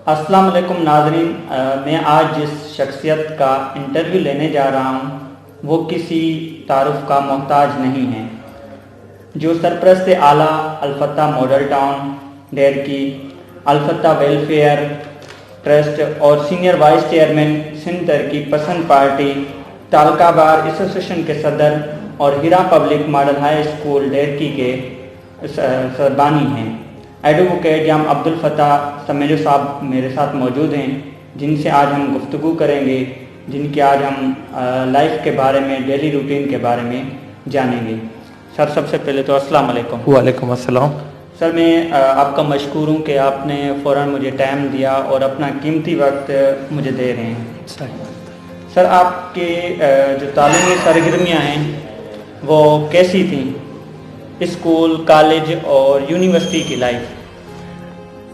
अस्सलाम वालेकुम नाज़रीन। मैं आज जिस शख्सियत का इंटरव्यू लेने जा रहा हूँ वो किसी तारुफ का मोहताज नहीं है। जो सरपरस्त आला अल-फतह मॉडल टाउन डेरकी, अल-फतह वेलफेयर ट्रस्ट और सीनियर वाइस चेयरमैन सिंध तरक्की पसंद पार्टी, तालका बार एसोसिएशन के सदर और हिरा पब्लिक मॉडल हाई स्कूल डेरकी के सरबानी हैं। एडवोकेट जाम अब्दुल फताह समेजो साहब मेरे साथ मौजूद हैं, जिनसे आज हम गुफ्तगू करेंगे, जिनके आज हम लाइफ के बारे में, डेली रूटीन के बारे में जानेंगे। सर, सबसे पहले तो अस्सलाम वालेकुम। वालेकुम अस्सलाम। सर, मैं आपका मशकूर हूँ कि आपने फ़ौरन मुझे टाइम दिया और अपना कीमती वक्त मुझे दे रहे हैं। सर, आपके जो तालीमी सरगर्मियाँ हैं वो कैसी थीं? स्कूल, कॉलेज और यूनिवर्सिटी की लाइफ।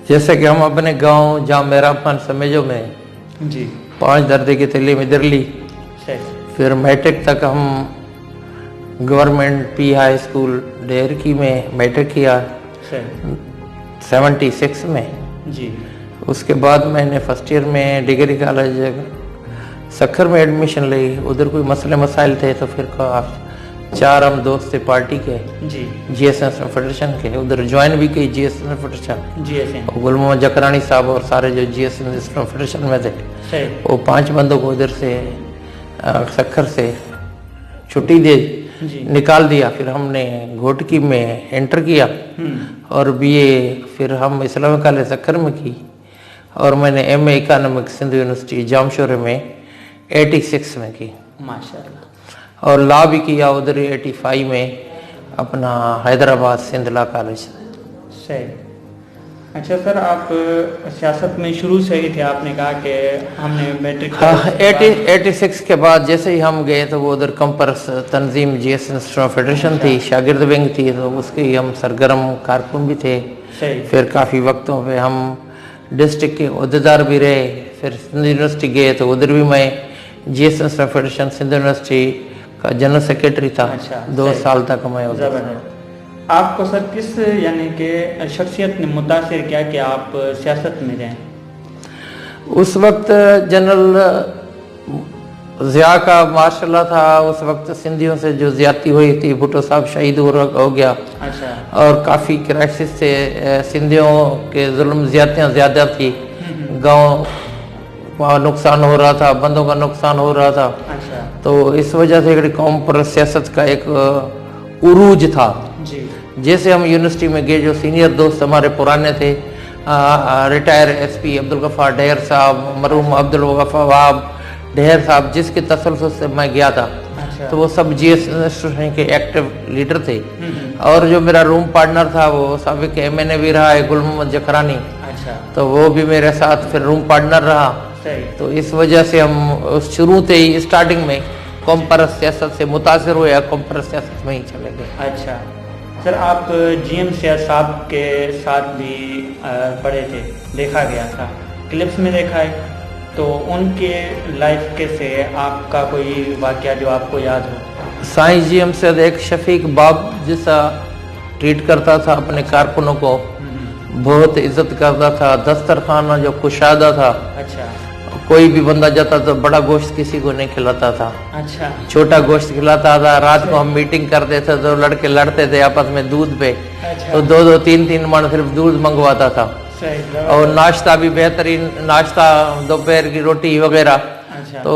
जैसे कि हम अपने गांव जहाँ मेरा अपन समेजो में जी 5 दर्जे की तलीम इधर ली, फिर मैट्रिक तक हम गवर्नमेंट पी हाई स्कूल डेरकी में मैट्रिक किया 76 में जी। उसके बाद मैंने फर्स्ट ईयर में डिग्री कॉलेज सक्खर में एडमिशन ली। उधर कोई मसले मसाइल थे तो फिर 4 हम दोस्त थे पार्टी के जी, जीएसएन फेडरेशन के, उधर ज्वाइन भी की जीएसएन फेडरेशन जीएसएन, गुल मोहम्मद जकरानी साहब और सारे जो जीएसएन फेडरेशन में थे वो 5 बंदों को उधर से सक्खर से छुट्टी दे निकाल दिया। फिर हमने घोटकी में एंटर किया और बीए फिर हम इस्लामिक कॉलेज सक्खर में की और मैंने एमए इकोनॉमिक्स सिंध यूनिवर्सिटी जामशोरे में 86 में की माशाल्लाह, और लॉ भी किया उधर 85 में अपना हैदराबाद सिंध लॉ कॉलेज से। अच्छा सर, आप सियासत में शुरू से ही थे, आपने कहा कि हमने मैट्रिक 86 के बाद जैसे ही हम गए तो वो उधर कंपर्स तंजीम जीएसएन फेडरेशन थी, शागिर्द विंग थी, तो उसके ही हम सरगर्म कारकुन भी थे। फिर काफ़ी वक्तों पे हम डिस्ट्रिक्ट के अहदेदार भी रहे। फिर सिंध यूनिवर्सिटी गए तो उधर भी मैं जीएसएन फेडरेशन सिंध यूनिवर्सिटी का जनरल सेक्रेटरी था। 2 साल तक मैं उधर। आपको सर किस यानी कि शख्सियत ने मुतासिर किया कि आप सियासत में जाएं? उस वक्त जनरल ज़िया का मार्शल था, उस वक्त सिंधियों से जो ज्यादती हुई थी, भुट्टो साहब शहीद हो गया। अच्छा। और काफ़ी क्राइसिस से सिंधियों के जुल्म ज्यादतियाँ ज़्यादा थी, गांव नुकसान हो रहा था, बंदों का नुकसान हो रहा था। अच्छा। तो इस वजह से एक कौम पर सियासत का एक उरूज था जी। जैसे हम यूनिवर्सिटी में गए, जो सीनियर दोस्त हमारे पुराने थे, रिटायर एसपी अब्दुल गफ्फार ढेर साहब, मरहूम अब्दुल वहाब ढेर साहब, जिसके तसल्सल से मैं गया था। अच्छा। तो वो सब जीएसएन के एक्टिव लीडर थे। और जो मेरा रूम पार्टनर था वो साबिक एमएनए भी रहा है, गुल मोहम्मद जकरानी। अच्छा। तो वो भी मेरे साथ फिर रूम पार्टनर रहा। तो इस वजह से हम शुरू से ही स्टार्टिंग में कॉम्परस सियासत से मुतासिर हुए, कॉम्परस सियासत में ही चले गए। अच्छा सर, आप जीएम सियाज साहब के साथ भी पढ़े थे, देखा गया था, क्लिप्स में देखा है, तो उनके लाइफ के से आपका कोई वाकया जो आपको याद हो? साईं जीएम सियाज एक शफीक बाब जैसा ट्रीट करता था अपने कारकुनों को, बहुत इज्जत करता था, दस्तरखाना जो कुशादा था। अच्छा। कोई भी बंदा जाता तो बड़ा गोश्त किसी को नहीं खिलाता था। अच्छा। छोटा गोश्त खिलाता था। रात को हम मीटिंग करते थे तो लड़के लड़ते थे आपस में दूध पे। अच्छा। तो 2-2 3-3 मन सिर्फ दूध मंगवाता था। और नाश्ता भी बेहतरीन नाश्ता, दोपहर की रोटी वगैरह। अच्छा। तो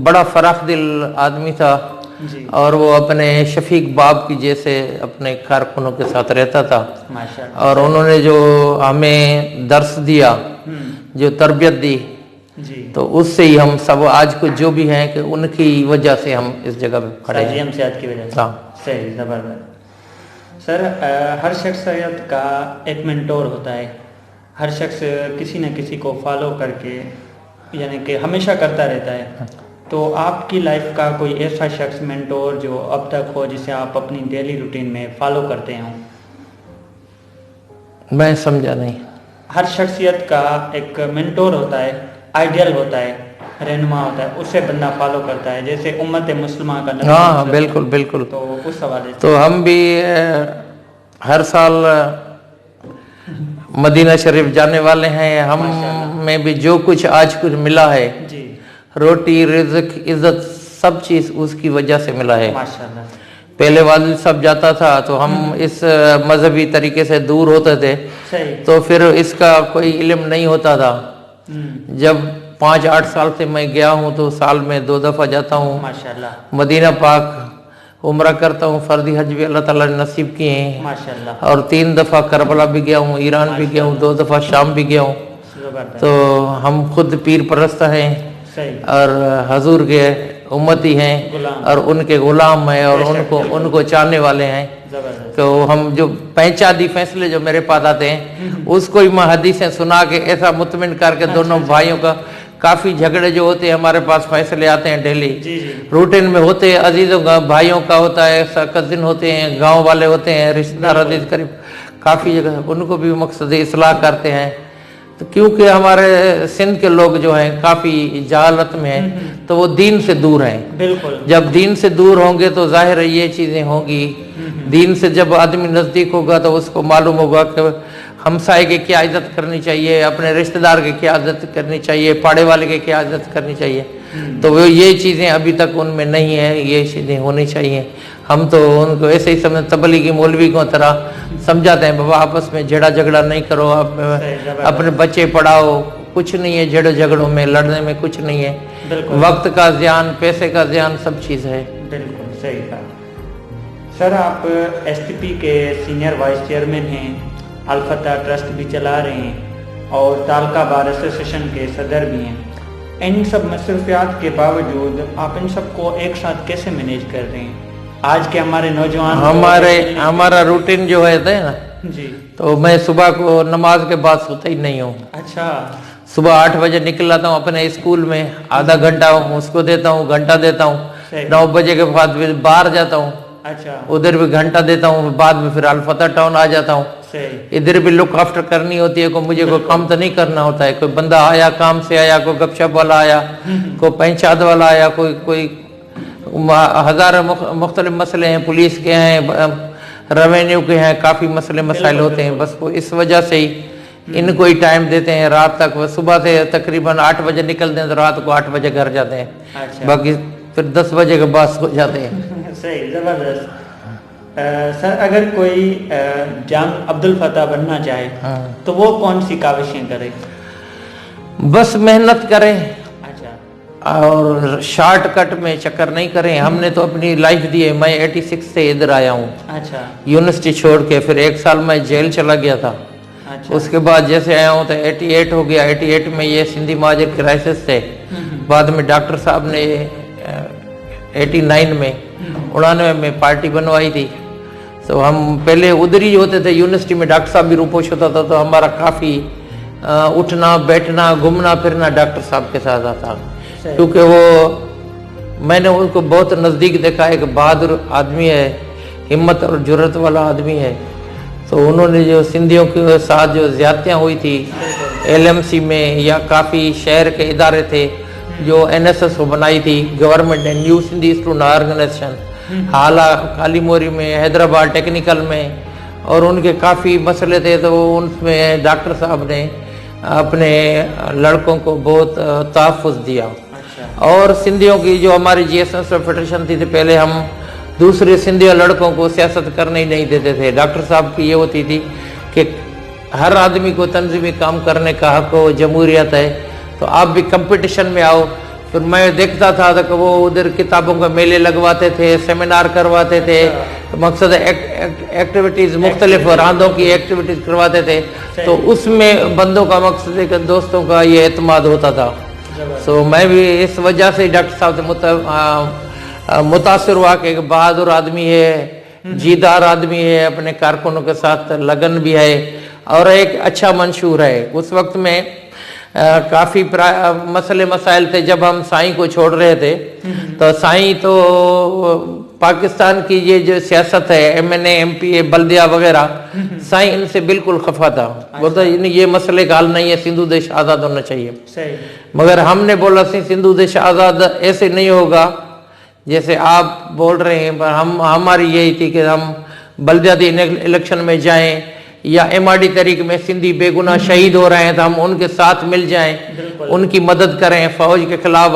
बड़ा फराख दिल आदमी था जी। और वो अपने शफीक बाब की जैसे अपने कारकुनों के साथ रहता था। माशाअल्लाह। और उन्होंने जो हमें दर्स दिया, जो तरबियत दी जी, तो उससे ही हम सब आज को जो भी हैं कि उनकी वजह से हम इस जगह पे खड़े हैं। जीएम सियाज की वजह से। हाँ, सही, जबरदस्त। सर, हर शख्सियत का एक मेंटोर होता है, हर शख्स किसी न किसी को फॉलो करके यानी कि हमेशा करता रहता है। तो आपकी लाइफ का कोई ऐसा शख्स मेंटोर जो अब तक हो, जिसे आप अपनी डेली रूटीन में फॉलो करते हो? मैं समझा नहीं। हर शख्सियत का एक मेंटोर होता है, आइडियल होता है, रहनुमा होता है, उसे बंदा फॉलो करता है, जैसे उम्मत मुस्लिमा का। हाँ, बिल्कुल बिल्कुल। तो उस हवाले से तो हम भी हर साल मदीना शरीफ जाने वाले हैं। हम में भी जो कुछ आज कुछ मिला है जी, रोटी, रिज़्क, इज्जत, सब चीज उसकी वजह से मिला है। माशाल्लाह। पहले वालिद साहब जाता था तो हम इस मजहबी तरीके से दूर होते थे, सही। तो फिर इसका कोई इल्म नहीं होता था। जब 5-8 साल से मैं गया हूँ तो साल में 2 दफा जाता हूँ माशाल्लाह, मदीना पाक, उम्रा करता हूँ, फर्दी हज भी अल्लाह ताला ने नसीब किए हैं। माशाल्लाह, और 3 दफा करबला भी गया हूँ, ईरान भी गया हूँ, 2 दफा शाम भी गया हूँ। जबरदस्त, तो हम खुद पीर परस्त हैं सही, और हजूर के उम्मती हैं गुलाम, और उनके गुलाम हैं और बेशक, उनको चाहने वाले हैं। जबरदस्त, तो हम जो पैंचादी फैसले जो मेरे पास आते हैं उसको ही मैं हदीसें सुना के ऐसा मुतमिन करके दोनों भाइयों का, काफी झगड़े जो होते हैं हमारे पास फैसले आते हैं डेली जी जी, रूटीन में होते हैं, अजीजों का, भाइयों का होता है, कजिन होते हैं, गांव वाले होते हैं, रिश्तेदार अजीज करीब, काफी जगह उनको भी मकसद इस्लाह करते हैं। तो क्योंकि हमारे सिंध के लोग जो हैं काफी जहालत में हैं तो वो दीन से दूर हैं। बिल्कुल, जब दीन से दूर होंगे तो जाहिर है ये चीजें होंगी। दीन से जब आदमी नजदीक होगा तो उसको मालूम होगा कि हमसाये की क्या इज्जत करनी चाहिए, अपने रिश्तेदार की क्या इज्जत करनी चाहिए, पाड़े वाले की क्या इज्जत करनी चाहिए। तो वो ये चीजें अभी तक उनमें नहीं है, ये चीजें होनी चाहिए। हम तो उनको ऐसे ही समझ तबलीगी मौलवी को तरह समझाते हैं, बाबा आपस में झगड़ा झगड़ा नहीं करो, आप अपने बच्चे पढ़ाओ, कुछ नहीं है झगड़े झगड़ों में, लड़ने में कुछ नहीं है। वक्त का ध्यान, पैसे का ध्यान, सब चीज है। बिल्कुल सही कहा। सर, आप एसटीपी के सीनियर वाइस चेयरमैन हैं, अल-फतह ट्रस्ट भी चला रहे हैं और तालका बार एसोसिएशन के सदर भी हैं। इन सब मसरूफियात के बावजूद आप इन सबको एक साथ कैसे मैनेज कर रहे हैं? आज के हमारे नौजवान, हमारा रूटीन जो है ना जी, तो मैं सुबह को नमाज के बाद सोता ही नहीं हूँ। अच्छा, सुबह 8 बजे निकल आता हूँ अपने स्कूल में, आधा घंटा उसको देता हूँ, घंटा देता हूँ, 9 बजे के बाद फिर बाहर जाता हूँ, अच्छा, उधर भी घंटा देता हूँ, बाद में फिर अल-फतह टाउन आ जाता हूँ। इधर भी लुक आफ्टर करनी होती है, को मुझे कोई काम तो नहीं करना होता है। कोई बंदा आया, काम से आया, कोई गपशप वाला आया, कोई पंचायत वाला आया, कोई हजार मुख्तलिफ मसले हैं, पुलिस के हैं, रेवेन्यू के हैं, काफी मसले मसाइल होते हैं। बस वो इस वजह से ही इनको ही टाइम देते हैं रात तक। वो सुबह से तकरीबन 8 बजे निकलते हैं तो रात को 8 बजे घर जाते हैं। अच्छा, बाकी फिर 10 बजे के बाद सो जाते हैं। सही, जबरदस्त। सर, अगर कोई जाम अब्दुल फतह बनना चाहे तो वो कौन सी काविशें करे? बस मेहनत करें अच्छा, और शॉर्टकट में चक्कर नहीं करें। हमने तो अपनी लाइफ दी है। मैं 86 से इधर आया हूँ, अच्छा, यूनिवर्सिटी छोड़ के। फिर 1 साल मैं जेल चला गया था। अच्छा, उसके बाद जैसे आया हूँ तो 88 हो गया। 88 में ये सिंधी महाजर क्राइसिस थे। बाद में डॉक्टर साहब ने 89 में 99 में पार्टी बनवाई थी। तो हम पहले उधर ही होते थे यूनिवर्सिटी में, डॉक्टर साहब भी रूपोश होता था, तो हमारा काफ़ी उठना बैठना घूमना फिरना डॉक्टर साहब के साथ आता, क्योंकि वो मैंने उनको बहुत नज़दीक देखा। एक बहादुर आदमी है, हिम्मत और जुर्रत वाला आदमी है। तो उन्होंने जो सिंधियों के साथ जो ज़्यादतियाँ हुई थी LMC में, या काफ़ी शहर के इदारे थे जो NSS को बनाई थी गवर्नमेंट ने, न्यू सिंधी स्टूडेंट ऑर्गेनाइजेशन, हाला काली मोरी में, हैदराबाद टेक्निकल में, और उनके काफ़ी मसले थे। तो उनमें डॉक्टर साहब ने अपने लड़कों को बहुत तहफ़्फ़ुज़ दिया। अच्छा, और सिंधियों की जो हमारी GSS फेडरेशन थी, तो पहले हम दूसरे सिंधी लड़कों को सियासत करने ही नहीं देते थे। डॉक्टर साहब की ये होती थी कि हर आदमी को तंजीमी काम करने का हक हो, जमहूरियत है, तो आप भी कंपटीशन में आओ। फिर मैं देखता था तो वो उधर किताबों के मेले लगवाते थे, सेमिनार करवाते थे, तो मकसद एक्टिविटीज़ मुख्तलिफ रांदों की एक्टिविटीज़ करवाते थे। तो उसमें बंदों का मकसद है कि दोस्तों का ये एतमाद होता था। तो मैं भी इस वजह से डॉक्टर साहब से मुतासर हुआ कि एक बहादुर आदमी है, जीदार आदमी है, अपने कारकुनों के साथ लगन भी है और एक अच्छा मंशूर है। उस वक्त में काफ़ी मसले मसाइल थे। जब हम साईं को छोड़ रहे थे तो साईं तो पाकिस्तान की ये जो सियासत है, MNA MPA बल्दिया वगैरह, साईं इनसे बिल्कुल खफा था। बोलता ये मसले का हल नहीं है, सिंधु देश आज़ाद होना चाहिए। सही, मगर हमने बोला सिंधु देश आज़ाद ऐसे नहीं होगा जैसे आप बोल रहे हैं। पर हमारी यही थी कि हम बल्दियाती इलेक्शन में जाएं, या MRD तरीके में सिंधी बेगुनाह शहीद हो रहे हैं तो हम उनके साथ मिल जाएं, उनकी मदद करें, फौज के खिलाफ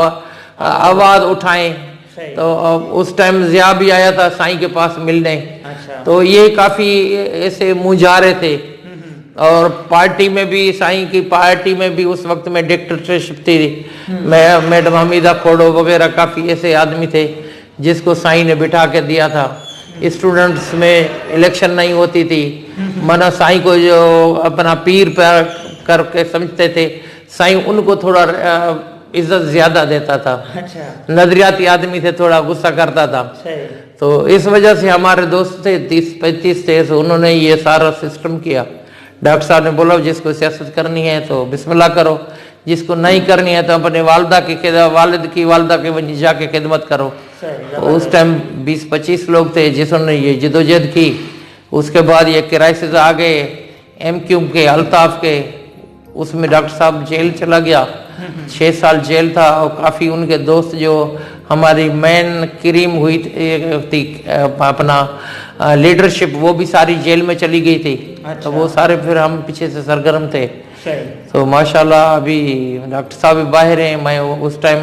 आवाज उठाएं। तो उस टाइम जिया भी आया था साईं के पास मिलने। अच्छा। तो ये काफी ऐसे मुजारे थे। और पार्टी में भी, साईं की पार्टी में भी उस वक्त में डिक्टेटरशिप थी। मैडम हमीदा खोड़ो वगैरह काफी ऐसे आदमी थे जिसको साईं ने बिठा के दिया था। स्टूडेंट्स में इलेक्शन नहीं होती थी, मना साईं को जो अपना पीर पर करके समझते थे, साईं उनको थोड़ा इज्जत ज्यादा देता था। अच्छा। नजरियाती आदमी थे, थोड़ा गुस्सा करता था। तो इस वजह से हमारे दोस्त थे 30-35 थे, तो उन्होंने ये सारा सिस्टम किया। डॉक्टर साहब ने बोला जिसको सियासत करनी है तो बिस्मिल्लाह करो, जिसको नहीं करनी है तो अपने वालिद की वालदा के वहीं जाके खिदमत करो। तो उस टाइम 20-25 लोग थे जिन्होंने ये जिदोजहद की। उसके बाद ये क्राइसिस आ गए MQ के, अल्ताफ के, उसमें डॉक्टर साहब जेल चला गया, 6 साल जेल था। और काफी उनके दोस्त जो हमारी मेन क्रीम हुई थी अपना लीडरशिप, वो भी सारी जेल में चली गई थी। अच्छा। तो वो सारे फिर हम पीछे से सरगर्म थे। तो माशाल्लाह अभी डॉक्टर साहब भी बाहर हैं। मैं उस टाइम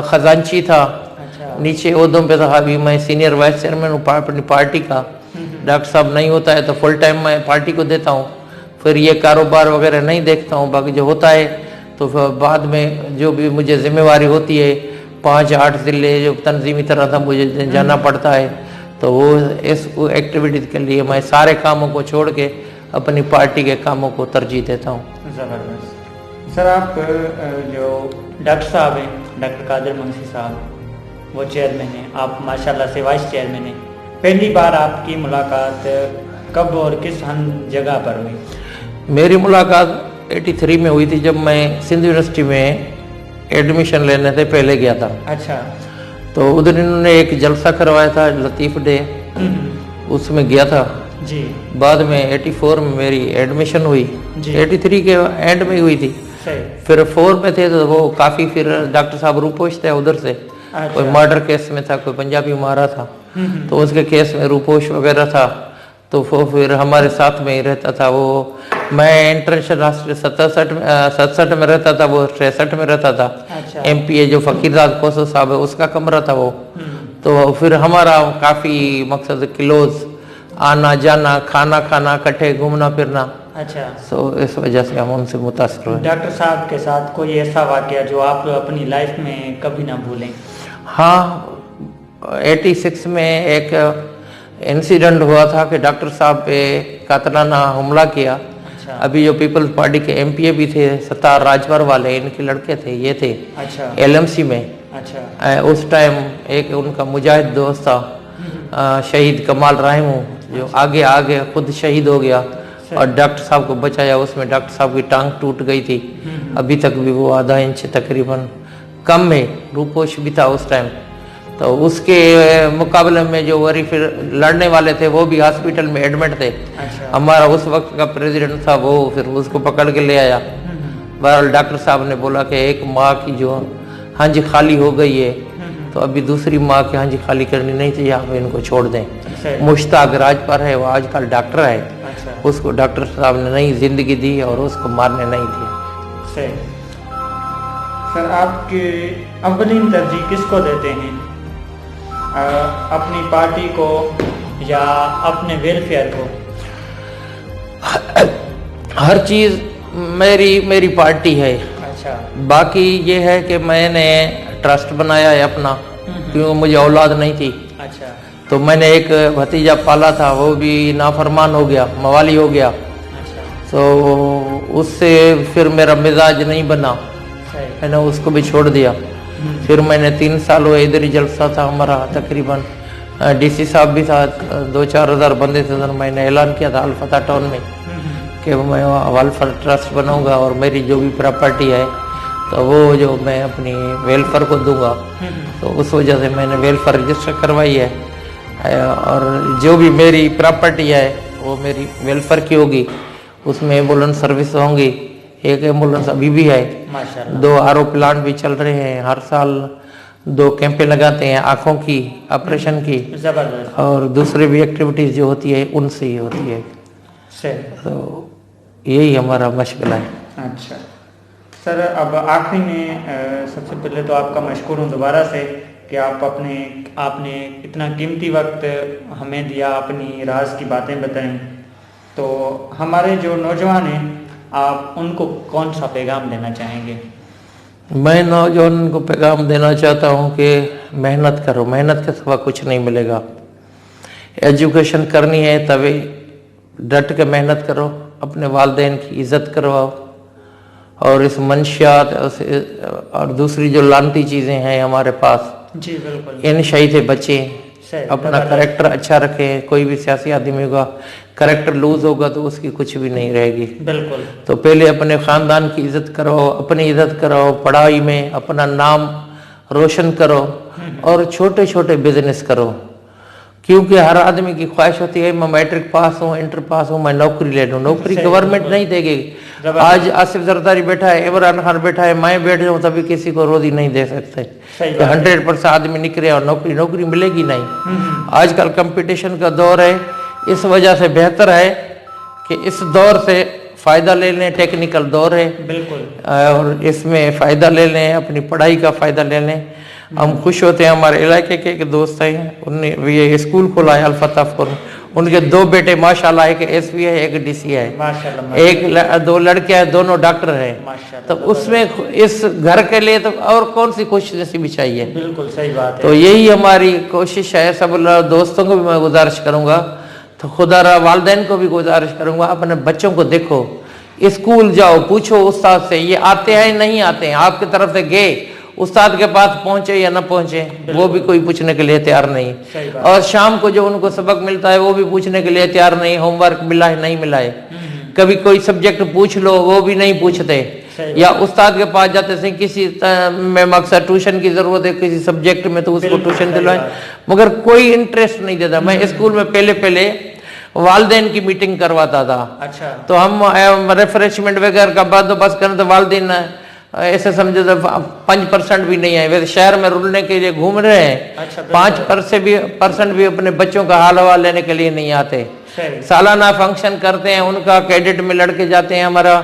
खजांची था। अच्छा। नीचे ओहदों पे था। अभी मैं सीनियर वाइस चेयरमैन हूँ अपनी पार्टी का। डॉक्टर साहब नहीं होता है तो फुल टाइम मैं पार्टी को देता हूँ, फिर ये कारोबार वगैरह नहीं देखता हूँ। बाकी जो होता है तो बाद में जो भी मुझे जिम्मेवारी होती है, 5-8 जिले जो तंजीमी तरह था मुझे जाना पड़ता है, तो वो इस एक्टिविटीज के लिए मैं सारे कामों को छोड़ के अपनी पार्टी के कामों को तरजीह देता हूँ। ज़बरदस्त। सर, आप जो डॉक्टर साहब हैं, डॉक्टर कादिर मुंशी साहब, वो चेयरमैन हैं, आप माशाल्लाह से वाइस चेयरमैन हैं। पहली बार आपकी मुलाकात कब और किस जगह पर हुई? मेरी मुलाकात 83 में हुई थी, जब मैं सिंध यूनिवर्सिटी में एडमिशन लेने से पहले गया था। अच्छा। तो उधर इन्होंने एक जलसा करवाया था, लतीफ डे, उसमें गया था जी। बाद में 84 में मेरी एडमिशन हुई, 83 के एंड में हुई थी। फिर 4 में थे तो वो काफी, फिर डॉक्टर साहब रूपोश थे उधर से। अच्छा। कोई मर्डर केस में था, कोई पंजाबी मारा था, तो उसके केस में रूपोश वगैरह था। तो वो फिर हमारे साथ में ही रहता था। वो मैं इंटरनेशनल राष्ट्रीय 67 में रहता था, वो 63 में रहता था। अच्छा। MPA जो फकीरजाद कोसो साहब है उसका कमरा था वो। तो फिर हमारा काफी मकसद क्लोज, आना जाना, खाना खाना, इकट्ठे घूमना फिरना। अच्छा। तो इस वजह से हम उनसे मुतासिर हुए। डॉक्टर साहब के साथ कोई ऐसा वाकया जो आप अपनी लाइफ में कभी ना भूलें? हाँ, 86 में एक इंसिडेंट हुआ था कि डॉक्टर साहब पे कातलाना हमला किया। अच्छा। अभी जो पीपल्स पार्टी के MPA भी थे, सत्तार राजभर वाले, इनके लड़के थे, ये थे। अच्छा। LMC में। अच्छा। उस टाइम एक उनका मुजाहिद दोस्त था शहीद कमाल राहिमू, जो अच्छा। आगे खुद शहीद हो गया और डॉक्टर साहब को बचाया। उसमें डॉक्टर साहब की टांग टूट गई थी, अभी तक भी वो आधा इंच तकरीबन कम में। रूपोश भी था उस टाइम। तो उसके मुकाबले में जो वरी फिर लड़ने वाले थे वो भी हॉस्पिटल में एडमिट थे। अच्छा। हमारा उस वक्त का प्रेसिडेंट था, वो फिर उसको पकड़ के ले आया। बहरहाल डॉक्टर साहब ने बोला कि एक माँ की जो हंज खाली हो गई है, तो अभी दूसरी माँ की हंज खाली करनी नहीं चाहिए, आप इनको छोड़ दें। अच्छा। मुश्ताक राजपर है, वो आजकल डॉक्टर है। अच्छा। उसको डॉक्टर साहब ने नई जिंदगी दी और उसको मारने नहीं दिया। सर, आपके अव्वलीन तरजीह किसको देते हैं, अपनी पार्टी को या अपने वेलफेयर को? हर चीज मेरी पार्टी है। अच्छा। बाकी ये है कि मैंने ट्रस्ट बनाया है अपना, क्योंकि मुझे औलाद नहीं थी। अच्छा। तो मैंने एक भतीजा पाला था, वो भी नाफरमान हो गया, मवाली हो गया। अच्छा। तो उससे फिर मेरा मिजाज नहीं बना, मैंने उसको भी छोड़ दिया। फिर मैंने 3 साल हुए, इधर ही जलसा था हमारा तकरीबन। DC साहब भी था, 2-4 हज़ार बंदे थे। तो मैंने ऐलान किया था अल्फता टाउन में कि मैं वेलफेयर ट्रस्ट बनाऊंगा और मेरी जो भी प्रॉपर्टी है तो वो जो मैं अपनी वेलफेयर को दूंगा। तो उस वजह से मैंने वेलफेयर रजिस्टर करवाई है, और जो भी मेरी प्रॉपर्टी है वो मेरी वेलफेयर की होगी। उसमें एम्बुलेंस सर्विस होंगी, एक एम्बुलेंस अभी भी है, माशाल्लाह। 2 RO प्लांट भी चल रहे हैं, हर साल 2 कैंपें लगाते हैं आँखों की, ऑपरेशन की, जबरदस्त, और दूसरे भी एक्टिविटीज जो होती है उनसे ही होती है। से। तो यही हमारा मशगला है। अच्छा सर, अब आखिरी में सबसे पहले तो आपका मशकूर हूँ दोबारा से कि आपने इतना कीमती वक्त हमें दिया, अपनी राज की बातें बताई। तो हमारे जो नौजवान हैं, आप उनको कौन सा पैगाम देना चाहेंगे? मैं नौजवान को पैगाम देना चाहता हूँ कि मेहनत करो, मेहनत के सिवा कुछ नहीं मिलेगा। एजुकेशन करनी है तभी डट के मेहनत करो, अपने वालिदैन की इज़्ज़त करवाओ, और इस मंशियात और दूसरी जो लानती चीज़ें हैं हमारे पास, जी बिल्कुल, इन शई से बचें, अपना करेक्टर अच्छा रखें। कोई भी सियासी आदमी होगा, करेक्टर लूज होगा तो उसकी कुछ भी नहीं रहेगी। बिल्कुल। तो पहले अपने ख़ानदान की इज़्ज़त करो, अपनी इज़्ज़त करो, पढ़ाई में अपना नाम रोशन करो, और छोटे छोटे बिजनेस करो, क्योंकि हर आदमी की ख्वाहिश होती है मैं मैट्रिक पास हूँ, इंटर पास हूँ, मैं नौकरी ले लूँ। नौकरी गवर्नमेंट नहीं देगी। आज आसिफ जरदारी बैठा है, इमरान खान बैठा है, मैं बैठ जाऊँ तभी किसी को रोजी नहीं दे सकते। 100% आदमी निकले और नौकरी मिलेगी नहीं। आजकल कंपटीशन का दौर है, इस वजह से बेहतर है कि इस दौर से फ़ायदा ले लें। टेक्निकल दौर है बिल्कुल, और इसमें फ़ायदा ले लें, अपनी पढ़ाई का फ़ायदा ले लें। हम खुश होते हैं, हमारे इलाके के एक दोस्त हैं, उनने ये स्कूल खोला है अल-फतहपुर। उनके 2 बेटे माशाल्लाह, एक एसपी है, एक डीसी है, माशाल्लाह। 2 लड़के हैं, दोनों डॉक्टर हैं। तो उसमें इस घर के लिए तो और कौन सी खुशनसीबी चाहिए? बिल्कुल सही बात है। तो यही हमारी कोशिश है। सब दोस्तों को भी मैं गुजारिश करूँगा, तो खुदा वालिदैन को भी गुजारिश करूँगा, अपने बच्चों को देखो, स्कूल जाओ, पूछो उस्ताद से ये आते हैं नहीं आते हैं। आपकी तरफ से गए, उस्ताद के पास पहुंचे या ना पहुंचे, वो भी कोई पूछने के लिए तैयार नहीं। और शाम को जो उनको सबक मिलता है वो भी पूछने के लिए तैयार नहीं। होमवर्क मिला है नहीं मिला है, कभी कोई सब्जेक्ट पूछ लो वो भी नहीं पूछते, या उस्ताद के पास जाते हैं किसी में मकसद ट्यूशन की जरूरत है किसी सब्जेक्ट में तो उसको ट्यूशन दिलवाए, मगर कोई इंटरेस्ट नहीं देता। मैं स्कूल में पहले वालिदैन की मीटिंग करवाता था। अच्छा। तो हम रिफ्रेशमेंट वगैरह का बंदोबस्त करें तो वालिदैन ऐसे समझो तो 5% भी नहीं आए। वैसे शहर में रुलने के लिए घूम रहे हैं। अच्छा, 5% भी अपने बच्चों का हाल हवाल लेने के लिए नहीं आते। सालाना फंक्शन करते हैं, उनका कैडेट में लड़के जाते हैं। हमारा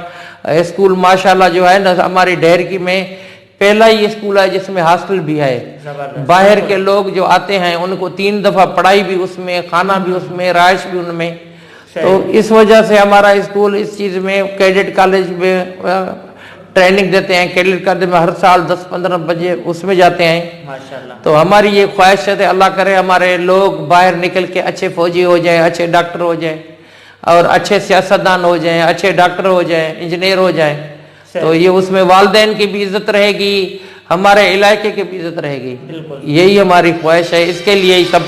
स्कूल माशाल्लाह जो है ना, हमारी ढेरकी में पहला ही स्कूल है जिसमें हॉस्टल भी है। बाहर के लोग जो आते हैं उनको 3 दफा पढ़ाई भी उसमें, खाना भी उसमें, राइश भी उनमें। तो इस वजह से हमारा स्कूल इस चीज में, कैडेट कॉलेज में ट्रेनिंग देते हैं। कैडेट कॉलेज में हर साल 10-15 बजे उसमें जाते हैं माशाल्लाह। तो हमारी ये ख्वाहिश है, अल्लाह करे हमारे लोग बाहर निकल के अच्छे फौजी हो जाए, अच्छे डॉक्टर हो जाए, और अच्छे सियासतदान हो जाएं, अच्छे डॉक्टर हो जाएं, इंजीनियर हो जाएं। तो ये उसमें वालिदैन की भी इज्जत रहेगी, हमारे इलाके की भी इज्जत रहेगी। यही हमारी ख्वाहिश है, इसके लिए ही सब